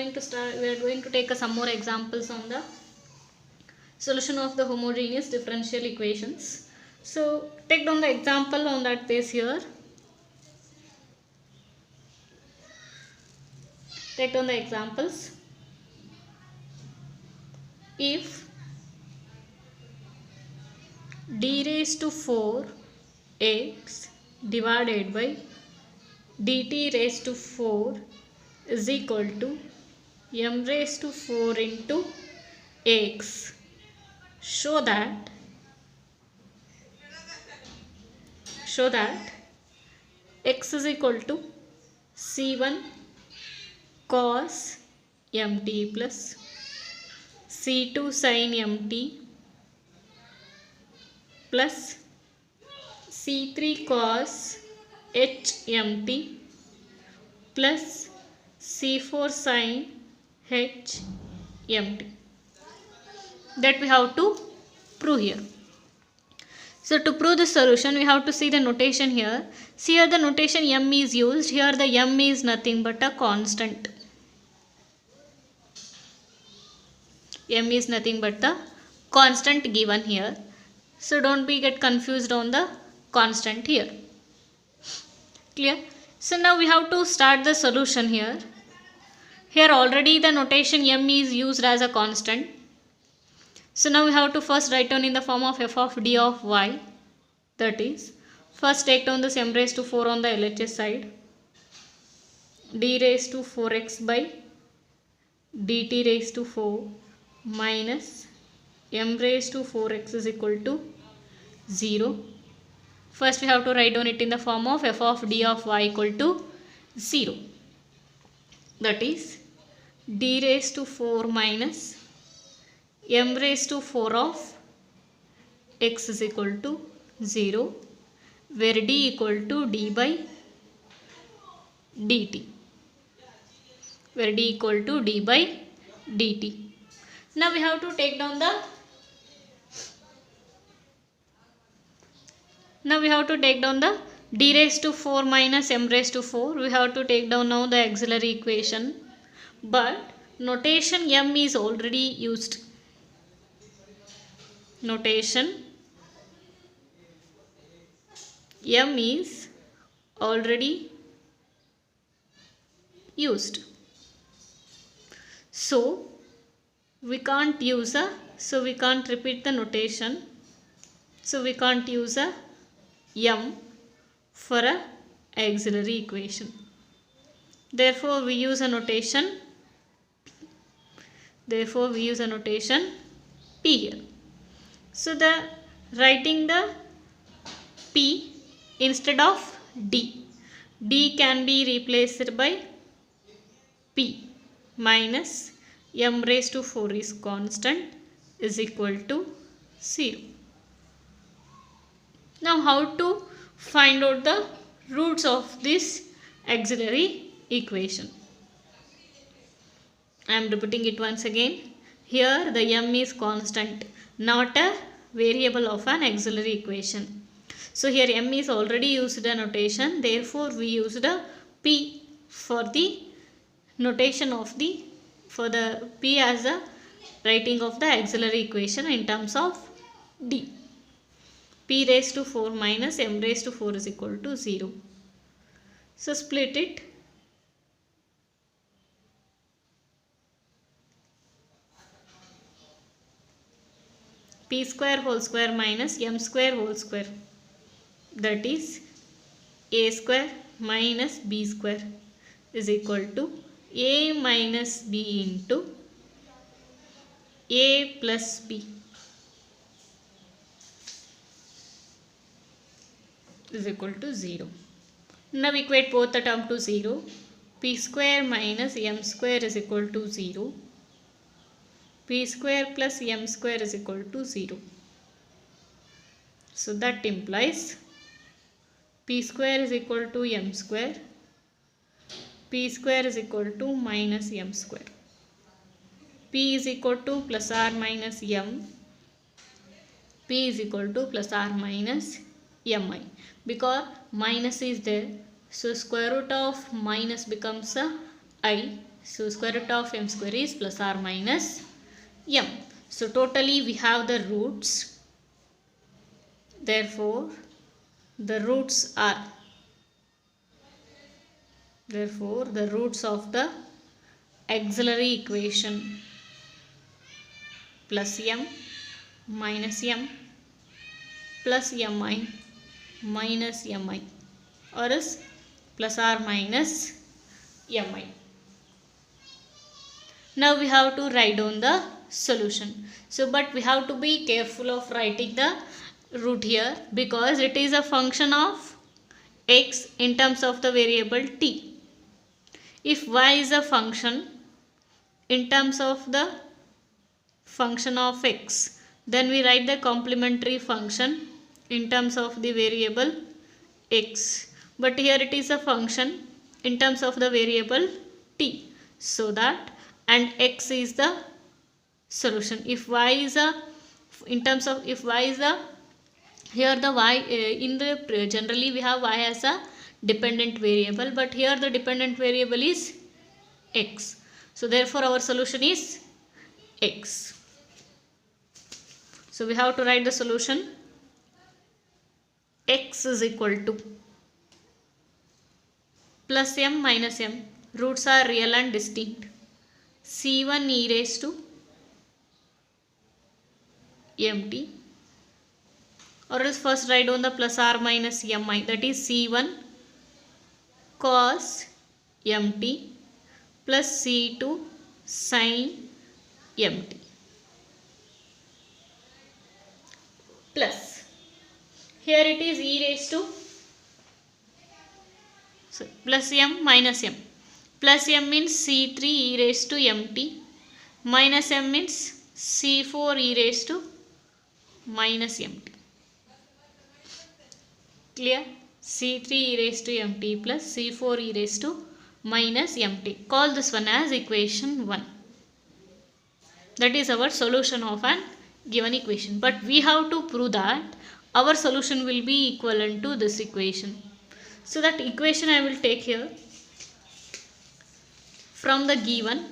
going to start. We are going to take some more examples on the solution of the homogeneous differential equations. So take down the example on that base here. Take down the examples. If d raised to 4 x divided by dt raised to 4 is equal to m raised to 4 into x, show that x is equal to c1 cos mt plus c2 sin mt plus c3 cos hmt plus c4 sin hmt. That we have to prove here. So to prove the solution, we have to see the notation here. See here the notation m is used. Here the m is nothing but a constant. M is nothing but the constant given here. So don't be get confused on the constant here. Clear? So now we have to start the solution here. Here already the notation m is used as a constant. So now we have to first write down in the form of f of d of y. That is, first take down this m raised to 4 on the LHS side. D raised to 4x by dt raised to 4 minus m raised to 4x is equal to 0. First we have to write down it in the form of f of d of y equal to 0. That is, d raised to 4 minus m raised to 4 of x is equal to 0, where d equal to d by dt. Where d equal to d by dt. Now we have to take down the d raised to 4 minus m raised to 4. We have to take down now the auxiliary equation. But notation m is already used. Notation m is already used. So we can't repeat the notation. So we can't use a m for a auxiliary equation. Therefore we use a notation p here. So the writing the p instead of d can be replaced by p minus m raised to 4 is constant is equal to 0. Now how to find out the roots of this auxiliary equation? I am repeating it once again. Here the m is constant, not a variable of an auxiliary equation. So here m is already used a notation. Therefore we used a p for the notation of the p as a writing of the auxiliary equation in terms of d. P raised to 4 minus m raised to 4 is equal to 0. So split it. P square whole square minus m square whole square. That is a square minus b square is equal to a minus b into a plus b is equal to 0. Now equate both the term to 0. P square minus m square is equal to 0. P square plus m square is equal to 0. So that implies p square is equal to m square. P square is equal to minus m square. P is equal to plus r minus m. P is equal to plus r minus mi. Because minus is there, so square root of minus becomes a I. So square root of m square is plus or minus m. So totally we have the roots. Therefore the roots of the auxiliary equation plus m minus m plus mi minus mi, or is plus or minus mi. Now we have to write down the solution. So but we have to be careful of writing the root here, because it is a function of x in terms of the variable t. If y is a function in terms of the function of x, then we write the complementary function in terms of the variable x. But here it is a function in terms of the variable t. So that, and x is the solution. If y is a, in terms of, if y is a, here the y in the generally we have y as a dependent variable, but here the dependent variable is x. So therefore our solution is x. So we have to write the solution. X is equal to plus m minus m. Roots are real and distinct. C1 e raised to mt, or else first write down the plus or minus mi, that is C1 cos mt plus C2 sin mt, plus here it is e raised to, so plus m minus m. Plus m means C3 e raised to mt, minus m means C4 e raised to minus mt. Clear? C3 e raised to mt plus C4 e raised to minus mt. Call this one as equation 1. That is our solution of an given equation. But we have to prove that our solution will be equivalent to this equation. So that equation I will take here from the given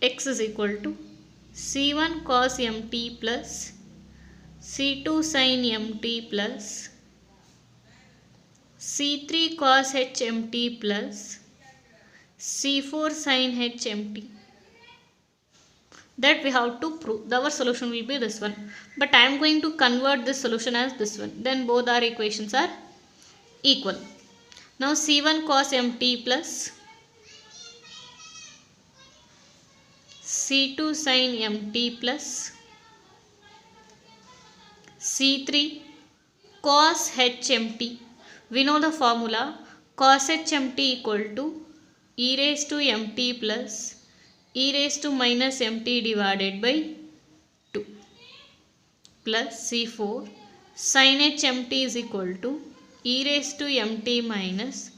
x is equal to C1 cos mt plus C2 sin mt plus C3 cos hmt plus C4 sin hmt. That we have to prove. Our solution will be this one. But I am going to convert this solution as this one. Then both our equations are equal. Now C1 cos mt plus C2 sin mt plus C3 cos hmt. We know the formula. Cos hmt equal to e raised to mt plus e raised to minus mt divided by 2 plus C4 sin hmt is equal to e raised to mt minus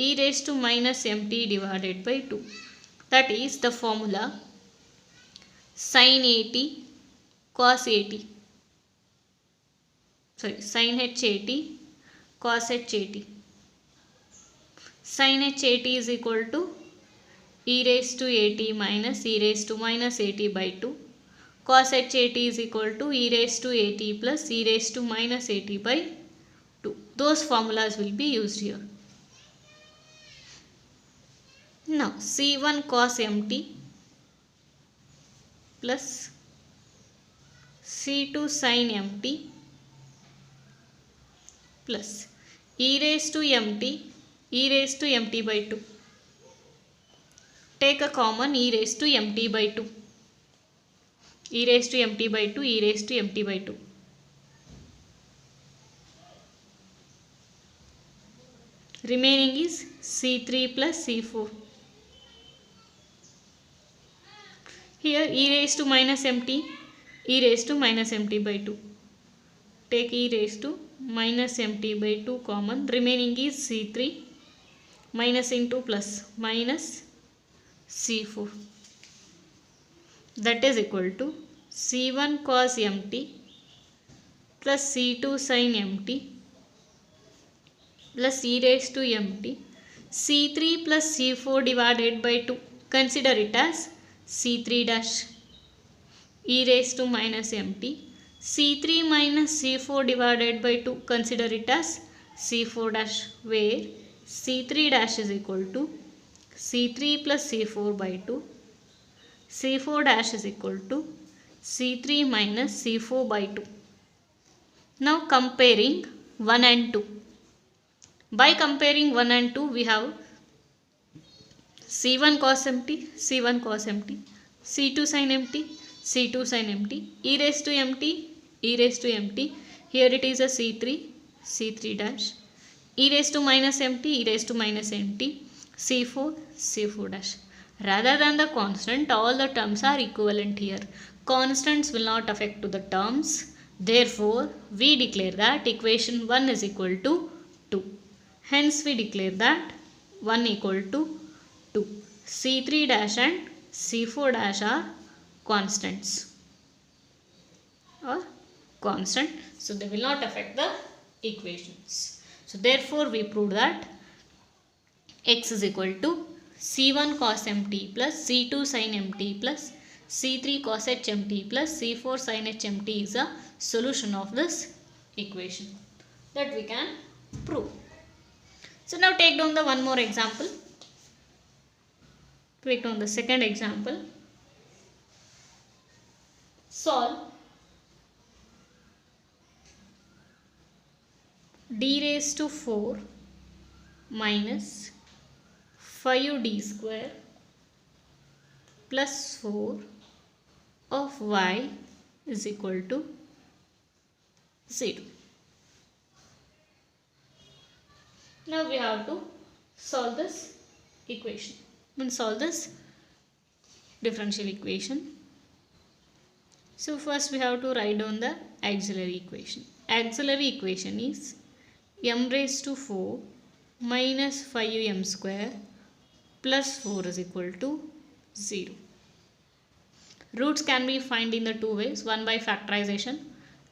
e raised to minus mt divided by 2. That is the formula sin at cos at, sin h at cos h at. Sin h at is equal to e raised to at minus e raised to minus at by 2. Cos h at is equal to e raised to at plus e raised to minus at by 2. Those formulas will be used here. Now C1 cos mt plus C2 sin mt plus e raised to mt by 2. Take a common e raised to mt by 2. E raised to mt by 2, e raised to mt by 2. Remaining is C3 plus C4. Here e raised to minus mt, e raised to minus mt by 2. Take e raised to minus mt by 2 common. Remaining is C3 minus into plus minus C4. That is equal to C1 cos mt plus C2 sin mt plus e raised to mt. C3 plus C4 divided by 2. Consider it as C3 dash e raised to minus mt. C3 minus C4 divided by 2. Consider it as C4 dash, where C3 dash is equal to C3 plus C4 by 2. C4 dash is equal to C3 minus C4 by 2. Now comparing 1 and 2. By comparing 1 and 2, we have C1 cos mt, C1 cos mt, C2 sin mt, C2 sin mt, e raised to mt, e raised to mt. Here it is a C3, C3 dash, e raised to minus mt, e raised to minus mt, C4, C4 dash. Rather than the constant, all the terms are equivalent here. Constants will not affect to the terms. Therefore, we declare that equation 1 is equal to 2. Hence, we declare that 1 equal to 2. C3 dash and C4 dash are constants or constant. So, they will not affect the equations. So, therefore, we prove that x is equal to C1 cos mt plus C2 sin mt plus C3 cos hmt plus C4 sin hmt is a solution of this equation that we can prove. So now take down the one more example. Take down the second example. Solve d raised to 4 minus 5d square plus 4 of y is equal to 0. Now we have to solve this equation. Solve this differential equation. So first we have to write down the auxiliary equation. Auxiliary equation is m raised to 4 minus 5m square plus 4 is equal to 0. Roots can be found in the two ways, one by factorization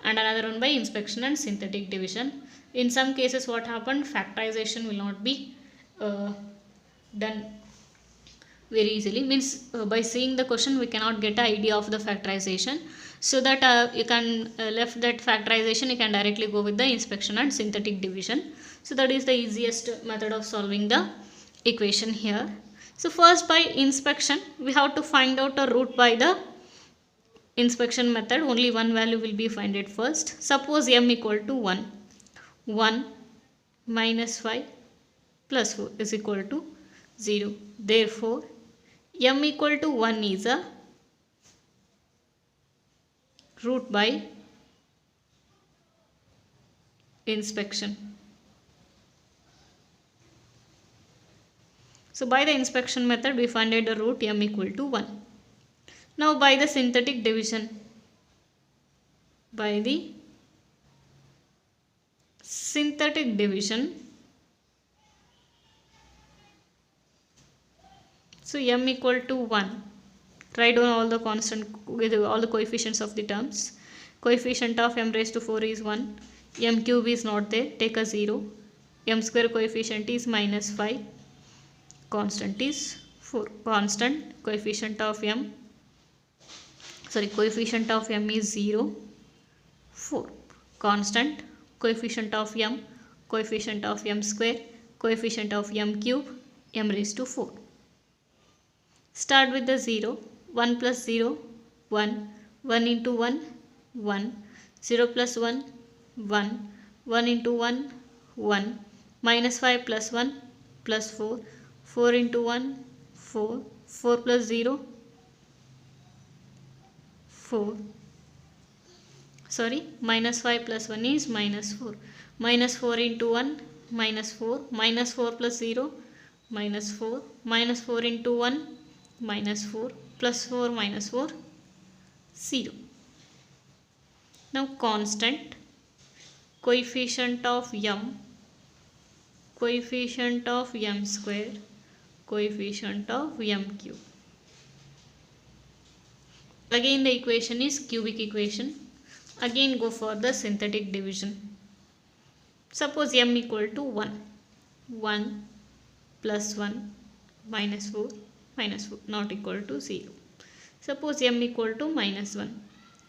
and another one by inspection and synthetic division. In some cases what happened, factorization will not be done very easily. Means by seeing the question we cannot get an idea of the factorization. So that you can left that factorization, you can directly go with the inspection and synthetic division. So that is the easiest method of solving the equation here. So first by inspection we have to find out a root by the inspection method. Only one value will be found at first. Suppose m equal to 1. 1 minus 5 plus 4 is equal to 0. Therefore, m equal to 1 is a root by inspection. So, by the inspection method we find the root m equal to 1. Now, by the synthetic division, so m equal to 1. Write down all the constant with all the coefficients of the terms. Coefficient of m raised to 4 is 1. M cube is not there. Take a 0. M square coefficient is minus 5. Constant is 4. Constant coefficient of m. Coefficient of m is 0. 4. Constant coefficient of m. Coefficient of m square. Coefficient of m cube. M raised to 4. Start with the 0. 1 plus 0, 1. 1 into 1, 1. 0 plus 1, 1. 1 into 1, 1. Minus 5 plus 1, plus 4. 4 into 1, 4. 4 plus 0, 4. Minus 5 plus 1 is minus 4. Minus 4 into 1, minus 4. Minus 4 plus 0, minus 4. Minus 4 into 1, minus 4. Plus 4 minus 4, 0. Now constant coefficient of m, coefficient of m square, coefficient of m cube. Again the equation is cubic equation. Again go for the synthetic division. Suppose m equal to 1. 1 plus 1 minus 4 minus 4 not equal to 0. Suppose m equal to minus 1.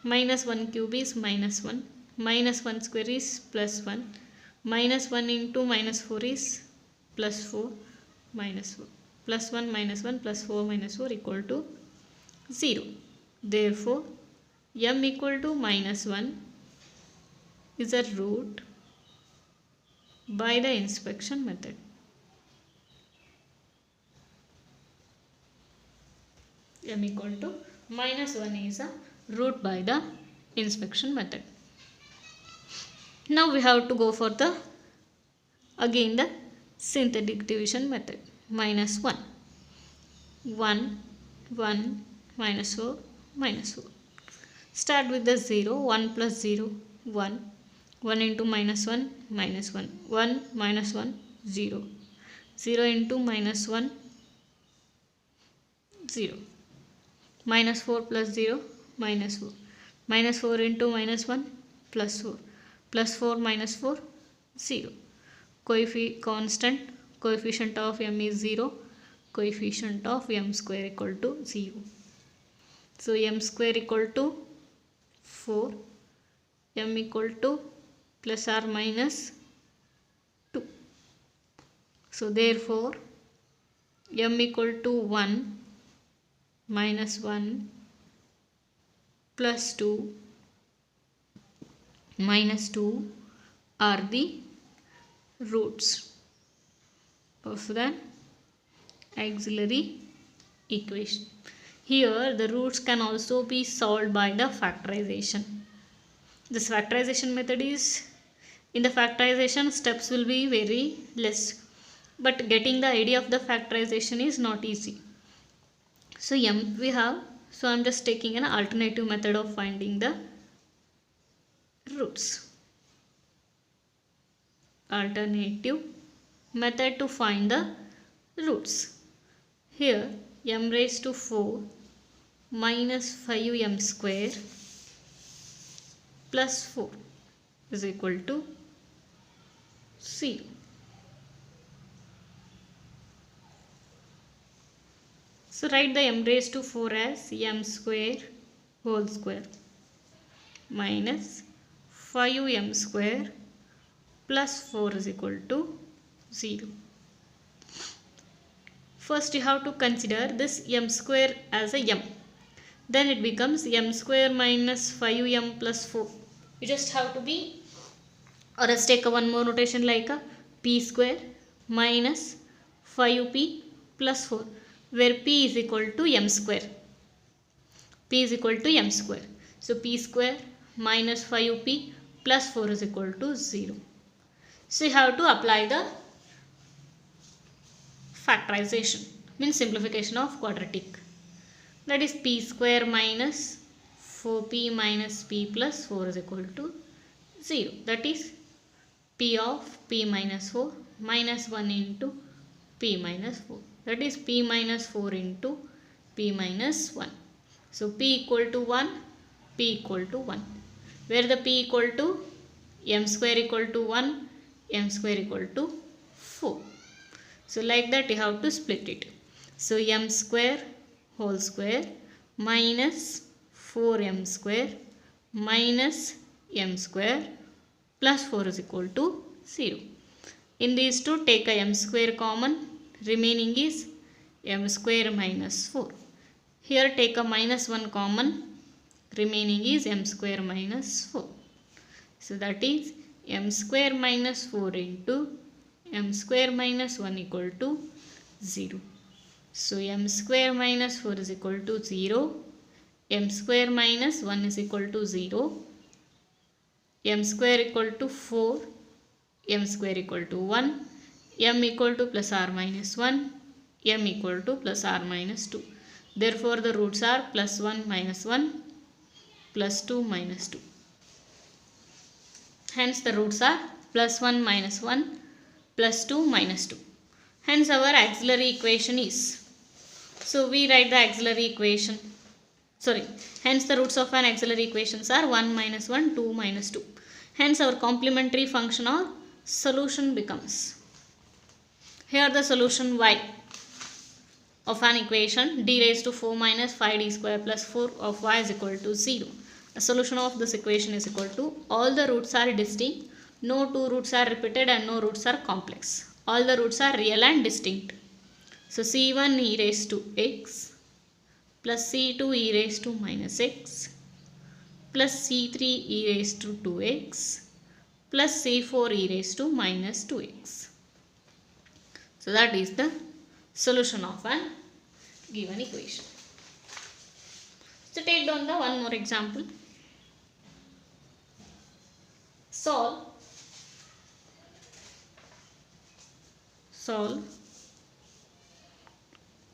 Minus 1 cube is minus 1. Minus 1 square is plus 1. Minus 1 into minus 4 is plus 4 minus 4. Plus 1 minus 1 plus 4 minus 4 equal to 0. Therefore, m equal to minus 1 is a root by the inspection method. M equal to minus 1 is a root by the inspection method. Now we have to go for the again the synthetic division method. Minus 1. 1, 1, minus 4, minus 4. Start with the 0. 1 plus 0, 1. 1 into minus 1, minus 1. 1 minus 1, 0. 0 into minus 1, 0. Minus 4 plus 0, minus 4. Minus 4 into minus 1, plus 4. Plus 4 minus 4, 0. Constant coefficient of m is 0. Coefficient of m square equal to 0. So m square equal to 4. M equal to plus or minus 2. So therefore m equal to 1 minus 1 plus 2 minus 2 are the roots of the auxiliary equation. Here the roots can also be solved by the factorization. This factorization method is, in the factorization steps will be very less, but getting the idea of the factorization is not easy. So we have, so I am just taking an alternative method of finding the roots. Alternative method to find the roots. Here m raised to 4 minus 5m square plus 4 is equal to 0. So write the m raised to 4 as m square whole square minus 5m square plus 4 is equal to 0. First you have to consider this m square as a m. Then it becomes m square minus 5m plus 4. You just have to be, or let's take one more notation like a p square minus 5p plus 4, where p is equal to m square. P is equal to m square. So p square minus 5p plus 4 is equal to 0. So you have to apply the factorization, means simplification of quadratic. That is p square minus 4p minus p plus 4 is equal to 0. That is p of p minus 4 minus 1 into p minus 4. That is p minus 4 into p minus 1. So p equal to 1, p equal to 1. Where the p equal to m square equal to 1, m square equal to 4. So like that you have to split it. So m square whole square minus 4m square minus m square plus 4 is equal to 0. In these two take a m square common, remaining is m square minus 4. Here take a minus 1 common, remaining is m square minus 4. So that is m square minus 4 into m square minus 1 equal to 0. So m square minus 4 is equal to 0. M square minus 1 is equal to 0. M square equal to 4. M square equal to 1. M equal to plus or minus 1. M equal to plus or minus 2. Therefore the roots are plus 1 minus 1 plus 2 minus 2. Hence the roots are plus 1 minus 1 plus 2 minus 2. Hence our auxiliary equation is. So we write the auxiliary equation. Hence the roots of an auxiliary equations are 1 minus 1, 2 minus 2. Hence our complementary function or solution becomes. Here the solution y of an equation d raised to 4 minus 5d square plus 4 of y is equal to 0. The solution of this equation is equal to, all the roots are distinct, no two roots are repeated and no roots are complex. All the roots are real and distinct. So c1 e raised to x plus c2 e raised to minus x plus c3 e raised to 2x plus c4 e raised to minus 2x. So that is the solution of an given equation. So take down the one more example. Solve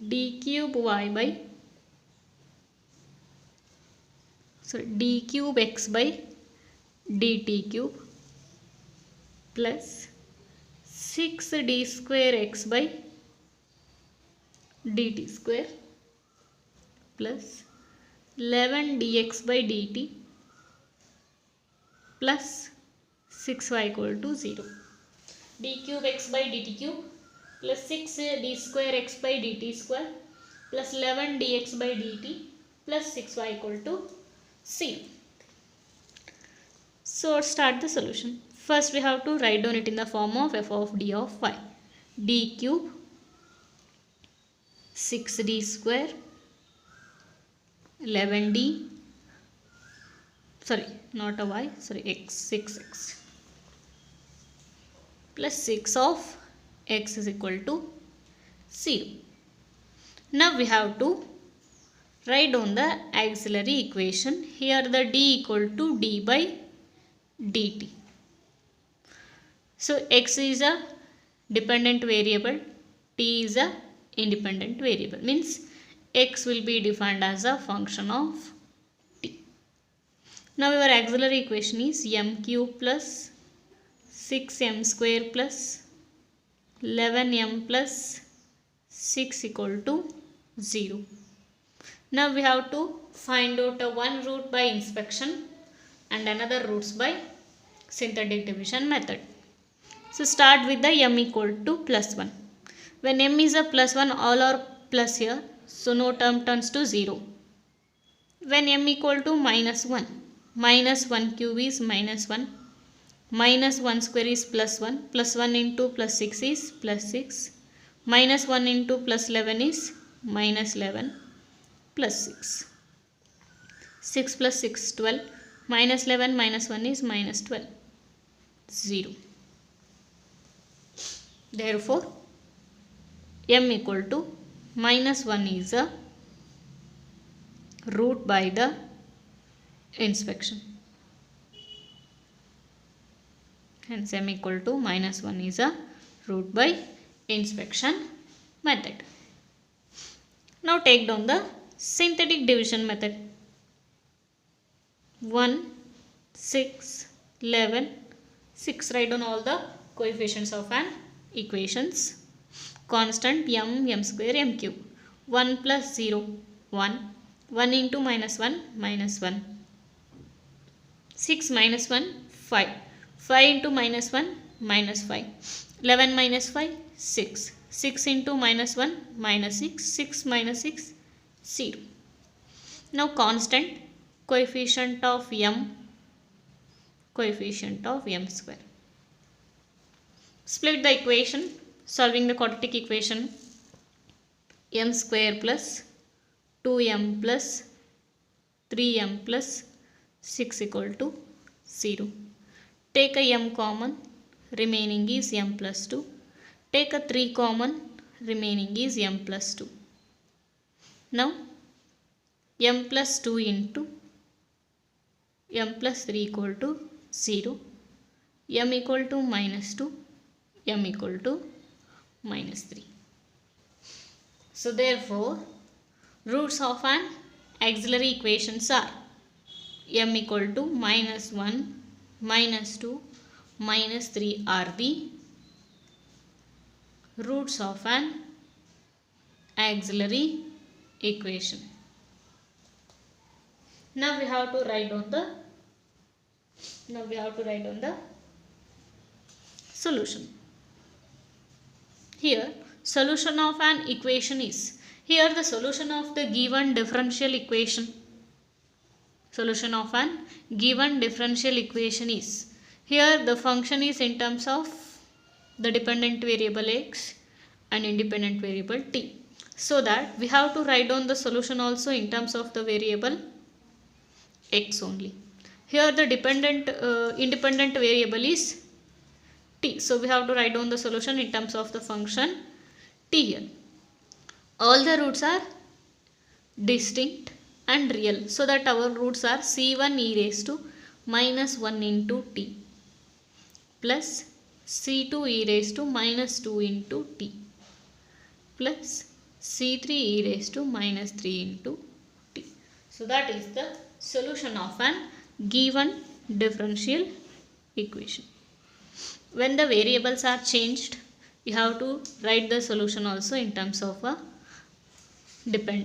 d cube y by d cube x by dt cube plus 6d square x by dt square plus 11 dx by dt plus 6y equal to 0. d cube x by dt cube plus 6d square x by dt square plus 11 dx by dt plus 6y equal to 0. So start the solution. First we have to write down it in the form of f of d of y. d cube 6d square 11d not a y, x, 6x plus 6 of x is equal to 0. Now we have to write down the auxiliary equation. Here the d equal to d by dt. So x is a dependent variable, t is a independent variable, means x will be defined as a function of t. Now our auxiliary equation is m cube plus 6m square plus 11m plus 6 equal to 0. Now we have to find out one root by inspection and another roots by synthetic division method. So start with the m equal to plus 1. When m is a plus 1, all are plus here, so no term turns to 0. When m equal to minus 1, minus 1 cube is minus 1, minus 1 square is plus 1, plus 1 into plus 6 is plus 6, minus 1 into plus 11 is minus 11 plus 6. 6 plus 6, 12, minus 11 minus 1 is minus 12, 0. Therefore, m equal to minus 1 is a root by the inspection. Hence m equal to minus 1 is a root by inspection method. Now take down the synthetic division method. 1, 6, 11, 6. Write down all the coefficients of an equations. Constant m square, m cube. 1 plus 0, 1. 1 into minus 1, minus 1. 6 minus 1, 5. 5 into minus 1, minus 5. 11 minus 5, 6. 6 into minus 1, minus 6. 6 minus 6, 0. Now constant coefficient of m square. Split the equation, solving the quadratic equation. M square plus 2m plus 3m plus 6 equal to 0. Take a m common, remaining is m plus 2. Take a 3 common, remaining is m plus 2. Now m plus 2 into m plus 3 equal to 0. M equal to minus 2. M equal to minus 3. So therefore, roots of an auxiliary equations are m equal to minus 1, minus 2, minus 3 are the roots of an auxiliary equation. Now we have to write down the solution. Here solution of an equation is, here the solution of the given differential equation, solution of an given differential equation is, here the function is in terms of the dependent variable x and independent variable t. So that we have to write down the solution also in terms of the variable x only. Here the independent variable is t. So we have to write down the solution in terms of the function t here. All the roots are distinct and real. So that our roots are c1 e raised to minus 1 into t plus c2 e raised to minus 2 into t plus c3 e raised to minus 3 into t. So that is the solution of an given differential equation. When the variables are changed, you have to write the solution also in terms of a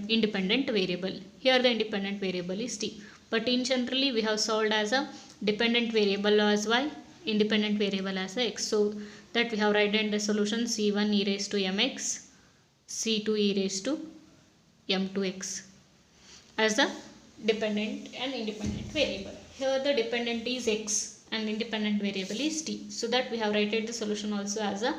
independent variable. Here the independent variable is t, but in generally we have solved as a dependent variable as y, independent variable as a x. So that we have written the solution c1 e raised to mx, c2 e raised to m2x as the dependent and independent variable. Here the dependent is x and independent variable is t. So that we have written the solution also as a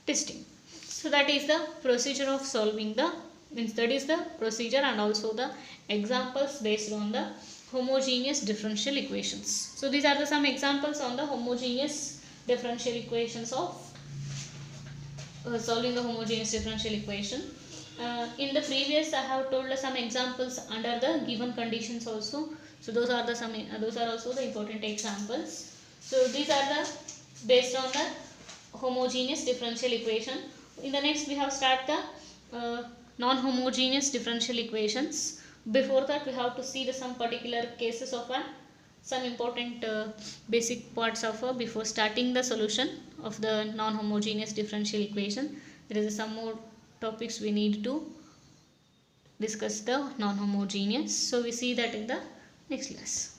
distinct. So that is the procedure of solving the, means that is the procedure and also the examples based on the homogeneous differential equations. So these are the some examples on the homogeneous differential equations of solving the homogeneous differential equation. In the previous I have told some examples under the given conditions also. So those are the some those are also the important examples. So these are the based on the homogeneous differential equation. In the next we have start the non-homogeneous differential equations. Before that we have to see the some particular cases of some important basic parts of before starting the solution of the non-homogeneous differential equation. There is some more topics we need to discuss the non-homogeneous. So we see that in the next class.